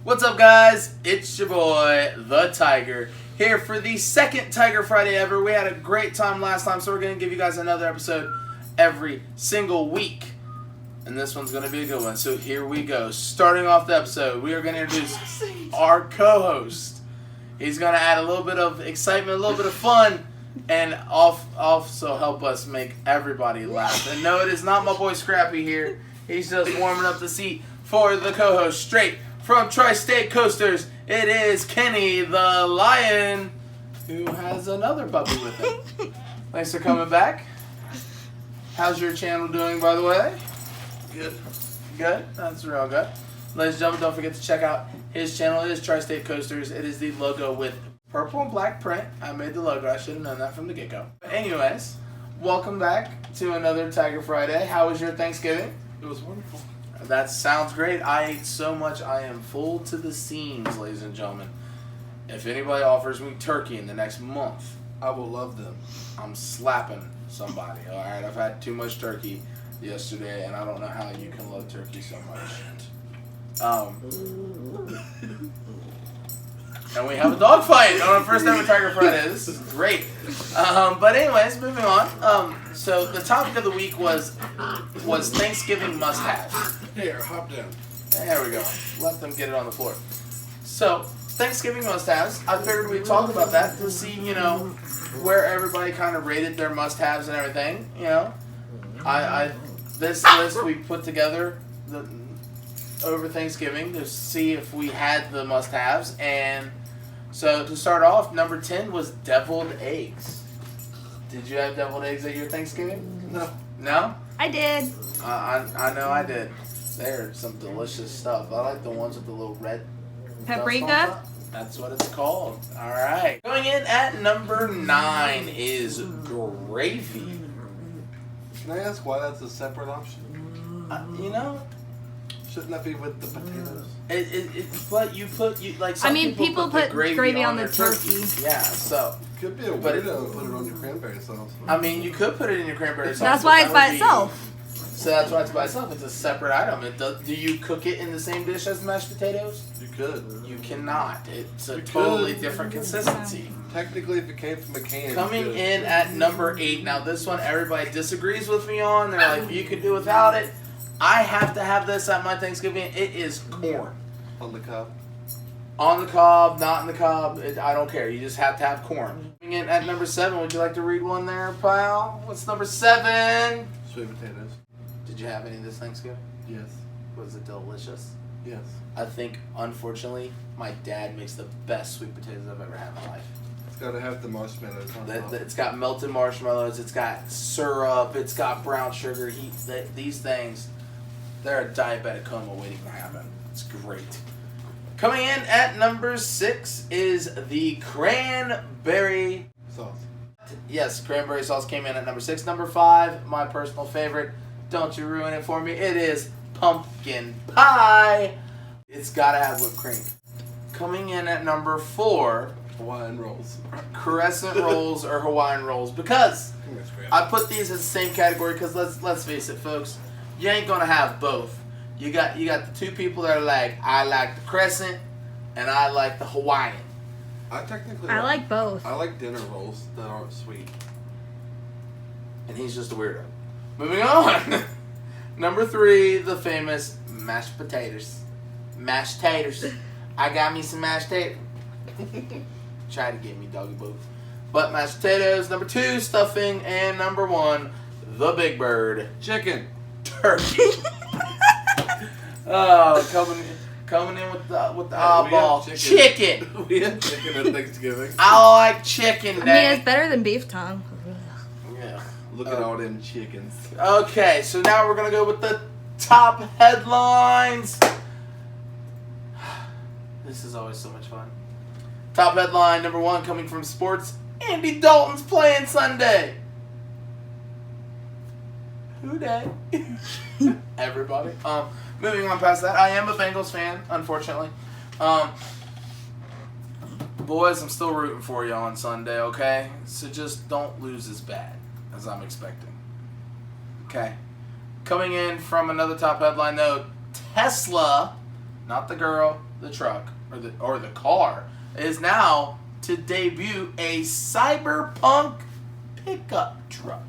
What's up, guys? It's your boy, the Tiger, here for the second Tiger Friday ever. We had a great time last time, so we're going to give you guys another episode every single week. And this one's going to be a good one, so here we go. Starting off the episode, we are going to introduce our co-host. He's going to add a little bit of excitement, a little bit of fun, and also help us make everybody laugh. And no, it is not my boy Scrappy here. He's just warming up the seat for the co-host straight from Tri-State Coasters. It is Kenny the Lion, who has another puppy with him. Thanks for coming back. How's your channel doing, by the way? Good. Good? That's real good. Ladies and gentlemen, don't forget to check out his channel. It is Tri-State Coasters. It is the logo with purple and black print. I made the logo. I should have known that from the get-go. But anyways, welcome back to another Tiger Friday. How was your Thanksgiving? It was wonderful. That sounds great. I ate so much. I am full to the seams, ladies and gentlemen. If anybody offers me turkey in the next month, I will love them. I'm slapping somebody. All right, I've had too much turkey yesterday, and I don't know how you can love turkey so much. And we have a dog fight on our first ever Tiger Friday. This is great. But anyways, moving on. So the topic of the week was Thanksgiving must-haves. Here, hop down. There we go. Let them get it on the floor. So, Thanksgiving must-haves. I figured we'd talk about that to see, where everybody kind of rated their must-haves and everything. This list we put together over Thanksgiving to see if we had the must-haves. And so, to start off, number 10 was deviled eggs. Did you have deviled eggs at your Thanksgiving? No. No? I did. I know I did. They're some delicious stuff. I like the ones with the little red Paprika? dust on top. That's what it's called. All right. Going in at number 9 is gravy. Can I ask why that's a separate option? Shouldn't that be with the potatoes? But you put some people put gravy on the turkey. Yeah, so Could be a weirdo to put it on your cranberry sauce. I mean, you could put it in your cranberry sauce. That's why it's by itself. So that's why it's by itself. It's a separate item. Do you cook it in the same dish as mashed potatoes? You could. You cannot. It's a totally different consistency. Technically, if it came from a can. Coming in at number 8. Now, this one everybody disagrees with me on. They're like, you could do without it. I have to have this at my Thanksgiving. It is corn. On the cob. On the cob, not in the cob. I don't care. You just have to have corn. Coming in at number 7. Would you like to read one there, pal? What's number 7? Sweet potatoes. Did you have any this Thanksgiving? Yes. Was it delicious? Yes. I think, unfortunately, my dad makes the best sweet potatoes I've ever had in my life. It's got to have the marshmallows on top. It's got melted marshmallows, it's got syrup, it's got brown sugar. These things, they're a diabetic coma waiting to happen. It's great. Coming in at number 6 is the cranberry Sauce. Yes, cranberry sauce came in at number 6. Number 5, my personal favorite. Don't you ruin it for me. It is pumpkin pie. It's got to have whipped cream. Coming in at number 4, Hawaiian rolls. crescent rolls or Hawaiian rolls. Because I put these in the same category because let's face it, folks. You ain't going to have both. You got the two people that are like, I like the crescent and I like the Hawaiian. I like both. I like dinner rolls that aren't sweet. And he's just a weirdo. Moving on. Number 3, the famous mashed potatoes. Mashed taters. I got me some mashed taters. Try to get me doggy boo. But mashed potatoes. Number 2, stuffing. And number 1, the big bird. Chicken. Turkey. Oh, coming in with the oddball. Chicken. We had chicken at Thanksgiving. I like chicken, It's better than beef tongue. Yeah. Look at all them chickens. Okay, so now we're going to go with the top headlines. This is always so much fun. Top headline number 1 coming from sports. Andy Dalton's playing Sunday. Who day? Everybody. Moving on past that, I am a Bengals fan, unfortunately. Boys, I'm still rooting for you on Sunday, okay? So just don't lose as bad as I'm expecting. Okay. Coming in from another top headline note, Tesla, not the girl, the truck or the car is now to debut a cyberpunk pickup truck.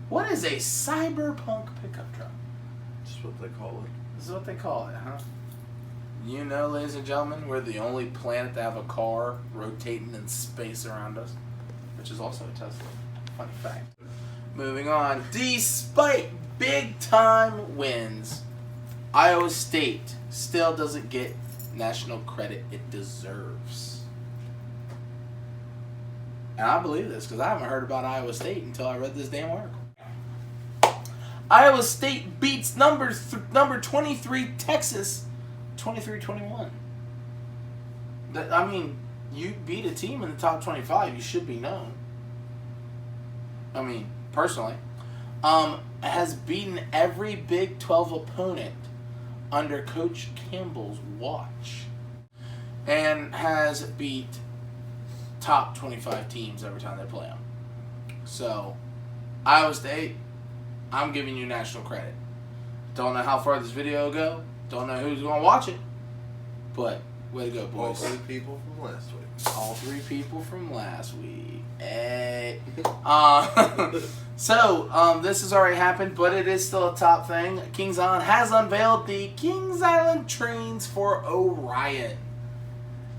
What is a cyberpunk pickup truck? That's what they call it. This is what they call it, huh? You know, ladies and gentlemen, we're the only planet to have a car rotating in space around us, which is also a Tesla. Funny fact. Moving on. Despite big-time wins, Iowa State still doesn't get national credit it deserves. And I believe this because I haven't heard about Iowa State until I read this damn article. Iowa State beats number 23 Texas 23-21. I mean, you beat a team in the top 25, you should be known. I mean, personally. Has beaten every Big 12 opponent under Coach Campbell's watch. And has beat top 25 teams every time they play them. So, Iowa State, I'm giving you national credit. Don't know how far this video will go. Don't know who's going to watch it. But, way to go, boys. All 3 people from last week. All 3 people from last week. Hey. So, this has already happened, but it is still a top thing. Kings Island has unveiled the Kings Island trains for Orion.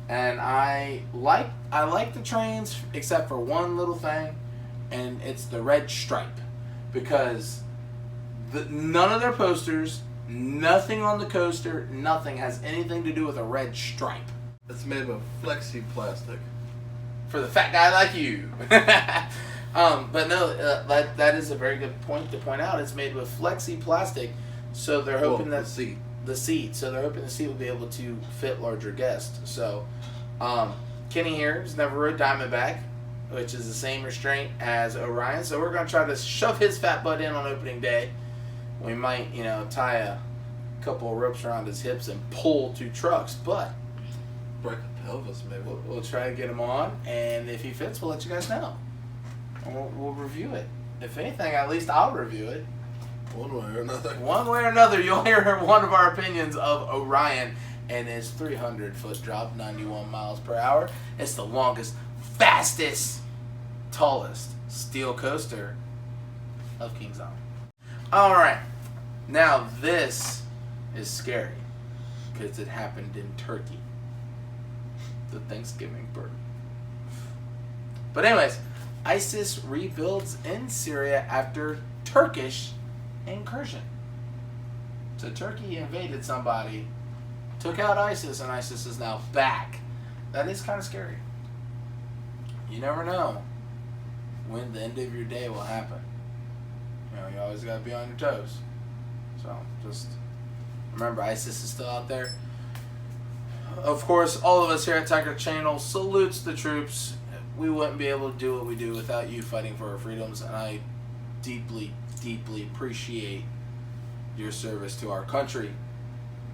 And I like the trains, except for one little thing, and it's the red stripe. Because none of their posters, nothing on the coaster, nothing has anything to do with a red stripe. It's made of flexi plastic. For the fat guy like you. But no, that is a very good point to point out. It's made with flexi plastic, so they're hoping that the seat. So they're hoping the seat will be able to fit larger guests. So, Kenny here has never rode Diamondback, which is the same restraint as Orion. So we're going to try to shove his fat butt in on opening day. We might, tie a couple of ropes around his hips and pull 2 trucks, but break a pelvis, maybe. We'll try to get him on, and if he fits, we'll let you guys know. And we'll review it. If anything, at least I'll review it. One way or another. One way or another, you'll hear one of our opinions of Orion and his 300-foot drop, 91 miles per hour. It's the longest, fastest, tallest steel coaster of Kings Island. All right. Now, this is scary because it happened in Turkey. The Thanksgiving bird. But anyways, ISIS rebuilds in Syria after Turkish incursion. So Turkey invaded somebody, took out ISIS, and ISIS is now back. That is kind of scary. You never know when the end of your day will happen. You always got to be on your toes. So just remember, ISIS is still out there. Of course, all of us here at Tiger Channel salutes the troops. We wouldn't be able to do what we do without you fighting for our freedoms, and I deeply, deeply appreciate your service to our country,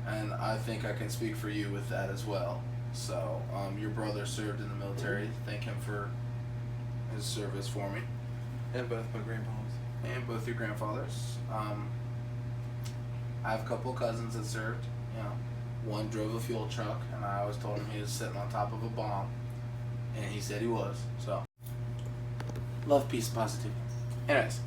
and I think I can speak for you with that as well. So, your brother served in the military. Thank him for his service for me. And both my grandpas. And both your grandfathers. I have a couple of cousins that served. One drove a fuel truck, and I always told him he was sitting on top of a bomb. And he said he was. So, love, peace, and positivity. Anyways,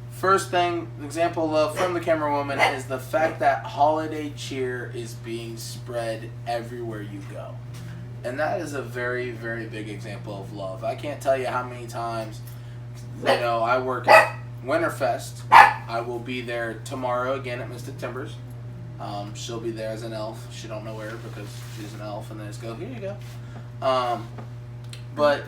first thing, example of love from the camera woman is the fact that holiday cheer is being spread everywhere you go. And that is a very, very big example of love. I can't tell you how many times, I work at Winterfest. I will be there tomorrow again at Mystic Timbers. She'll be there as an elf. She don't know where because she's an elf, and they just go, here you go. But,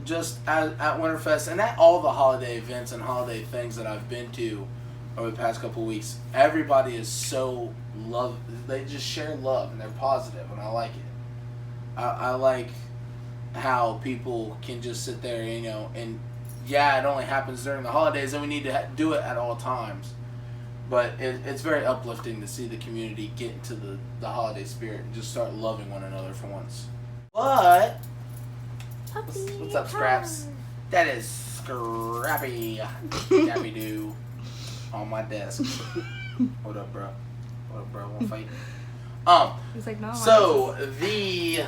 just at Winterfest and at all the holiday events and holiday things that I've been to over the past couple of weeks, everybody is so they just share love, and they're positive, and I like it. I like how people can just sit there, and it only happens during the holidays, and we need to do it at all times. But it's very uplifting to see the community get into the holiday spirit and just start loving one another for once. But what's up, Scraps? That is Scrappy. Scrappy Doo on my desk. What up, bro? Wanna fight? He's like, no. So the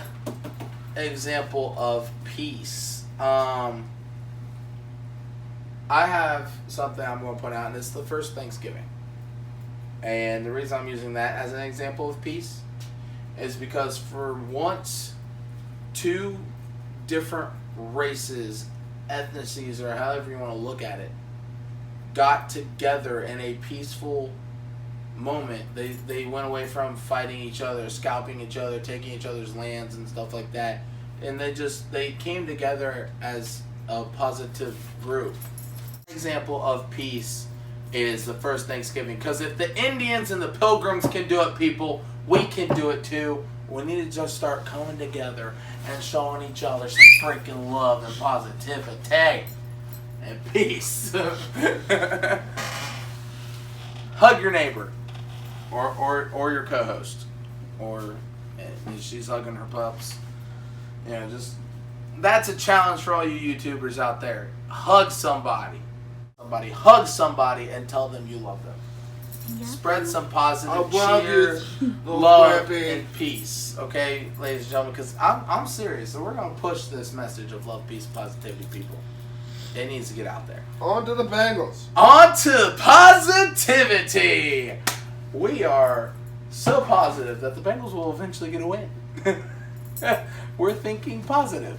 example of peace. I have something I'm going to point out, and it's the first Thanksgiving. And the reason I'm using that as an example of peace is because for once, two different races, ethnicities, or however you want to look at it, got together in a peaceful moment. They went away from fighting each other, scalping each other, taking each other's lands and stuff like that. And they came together as a positive group. Example of peace is the first Thanksgiving, because if the Indians and the Pilgrims can do it, people, we can do it too. We need to just start coming together and showing each other some freaking love and positivity and peace. Hug your neighbor, or your co-host, or she's hugging her pups. You know, just that's a challenge for all you YouTubers out there. Hug somebody. Hug somebody and tell them you love them. Yeah. Spread some positive cheer, love, and peace. Okay, ladies and gentlemen, because I'm serious. So we're going to push this message of love, peace, positivity, people. It needs to get out there. On to the Bengals. On to positivity. We are so positive that the Bengals will eventually get a win. We're thinking positive.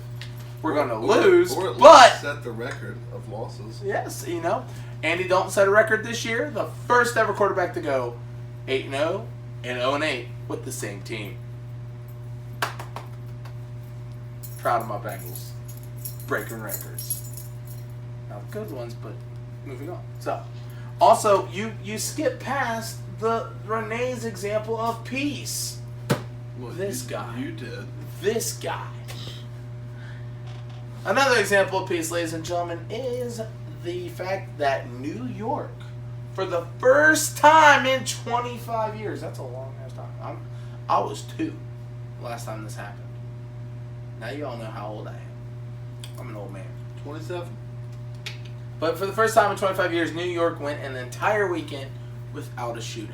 We're going to lose, or at least but set the record of losses. Yes, you know. Andy Dalton set a record this year, the first ever quarterback to go 8-0 and 0-8 with the same team. Proud of my Bengals. Breaking records. Not good ones, but moving on. So, also, you skip past the Renee's example of peace. Well, this guy. You did. This guy. Another example of peace, ladies and gentlemen, is the fact that New York, for the first time in 25 years, that's a long ass time. I was 2 last time this happened. Now you all know how old I am. I'm an old man. 27. But for the first time in 25 years, New York went an entire weekend without a shooting.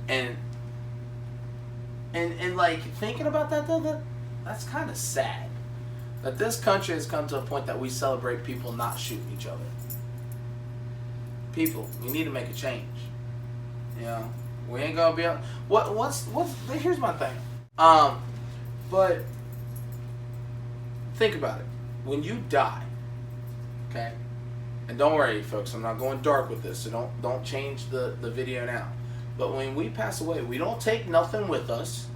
And like, thinking about that though, that's kind of sad. That this country has come to a point that we celebrate people not shooting each other. People, we need to make a change. You know, we ain't gonna be on. What's? Here's my thing. But think about it. When you die, okay, and don't worry, folks. I'm not going dark with this, so don't change the video now. But when we pass away, we don't take nothing with us.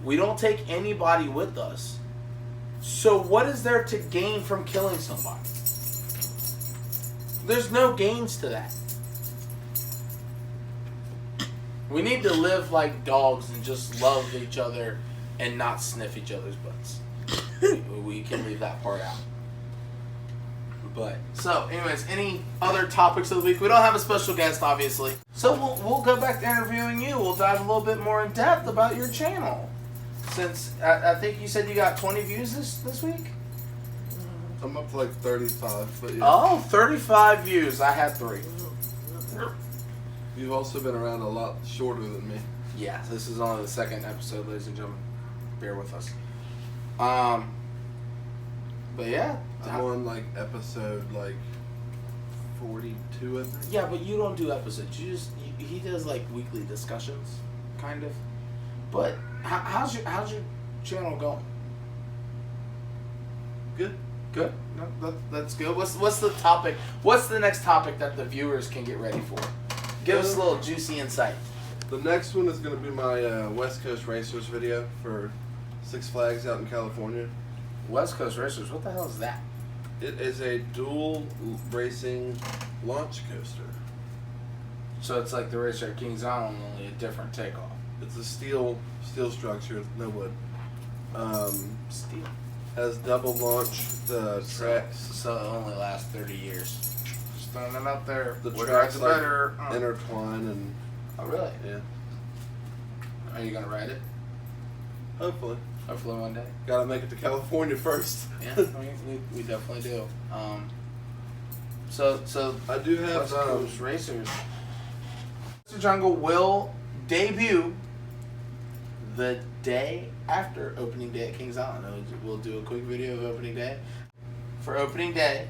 We don't take anybody with us. So what is there to gain from killing somebody? There's no gains to that. We need to live like dogs and just love each other and not sniff each other's butts. We can leave that part out. But so, anyways, any other topics of the week? We don't have a special guest, obviously. So we'll go back to interviewing you. We'll dive a little bit more in depth about your channel. Since I think you said you got 20 views this week? I'm up to like 35, but yeah. Oh, 35 views. I had 3. You've also been around a lot shorter than me. Yeah, this is only the second episode, ladies and gentlemen. Bear with us. But yeah. I'm on like episode like 42, I think. Yeah, but you don't do episodes. He does like weekly discussions, kind of. But how's your channel going? Good. Good. No, that's good. What's the topic? What's the next topic that the viewers can get ready for? Give us a little juicy insight. The next one is going to be my West Coast Racers video for Six Flags out in California. West Coast Racers? What the hell is that? It is a dual racing launch coaster. So it's like the Racer at Kings Island, only a different takeoff. It's a steel structure, no wood. Steel. Has double launch. The tracks. So it only lasts 30 years. Just throwing it out there. The Wood tracks rides like better. intertwine and. Oh really? Yeah. Are you gonna ride it? Hopefully. Hopefully one day. Gotta make it to California first. Yeah, we definitely do. So I do have West Coast Racers. Mr. Jungle will debut the day after opening day at Kings Island. We'll do a quick video of opening day. For opening day,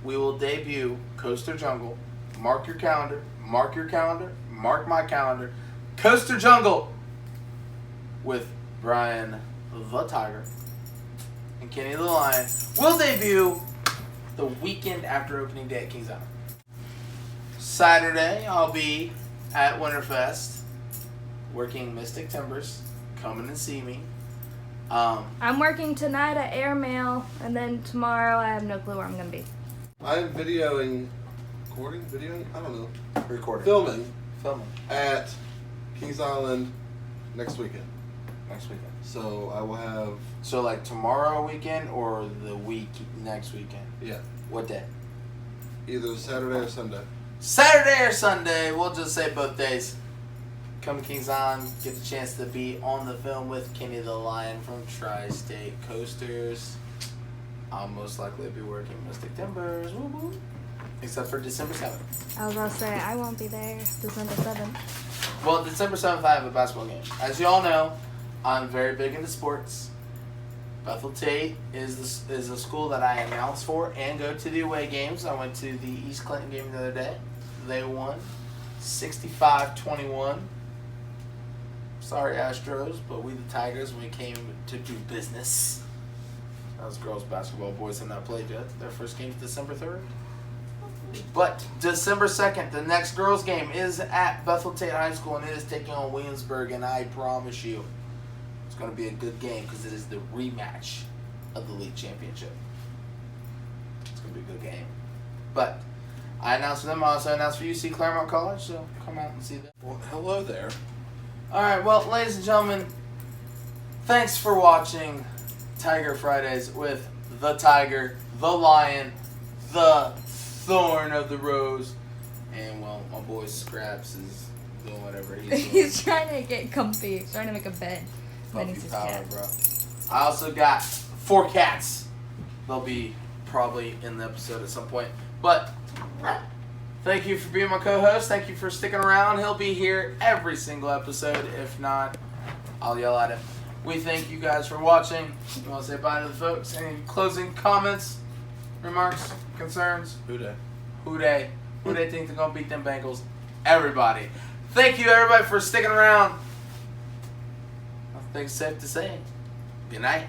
we will debut Coaster Jungle. Mark your calendar. Mark your calendar. Mark my calendar. Coaster Jungle with Brian the Tiger and Kenny the Lion will debut the weekend after opening day at Kings Island. Saturday, I'll be at Winterfest working Mystic Timbers. Come in and see me. I'm working tonight at Airmail, and then tomorrow I have no clue where I'm going to be. I'm videoing, I don't know. Recording. Filming at Kings Island next weekend. So I will have... So like tomorrow weekend or the week next weekend? Yeah. What day? Either Saturday or Sunday. Saturday or Sunday. We'll just say both days. Come to Kings Island, get the chance to be on the film with Kenny the Lion from Tri-State Coasters. I'll most likely be working Mystic Timbers. Woo woo. Except for December 7th. I was about to say, I won't be there December 7th. Well, December 7th, I have a basketball game. As you all know, I'm very big into sports. Bethel Tate is a school that I announce for and go to the away games. I went to the East Clinton game the other day. They won 65-21. Sorry, Astros, but we the Tigers, we came to do business. That was girls basketball. Boys have not played yet. Their first game is December 3rd. But December 2nd, the next girls game is at Bethel Tate High School, and it is taking on Williamsburg, and I promise you, it's going to be a good game because it is the rematch of the league championship. It's going to be a good game. But I announced for them. I also announced for UC Claremont College, so come out and see them. Well, hello there. All right, well, ladies and gentlemen, thanks for watching Tiger Fridays with the Tiger, the Lion, the Thorn of the Rose, and, well, my boy Scraps is doing whatever he's doing. He's trying to get comfy. He's trying to make a bed. Then he's his Power, cat. bro. I also got 4 cats. They'll be probably in the episode at some point. But thank you for being my co-host. Thank you for sticking around. He'll be here every single episode. If not, I'll yell at him. We thank you guys for watching. You want to say bye to the folks? Any closing comments, remarks, concerns? Who day? Who they think they're going to beat them Bengals? Everybody. Thank you, everybody, for sticking around. I think it's safe to say good night.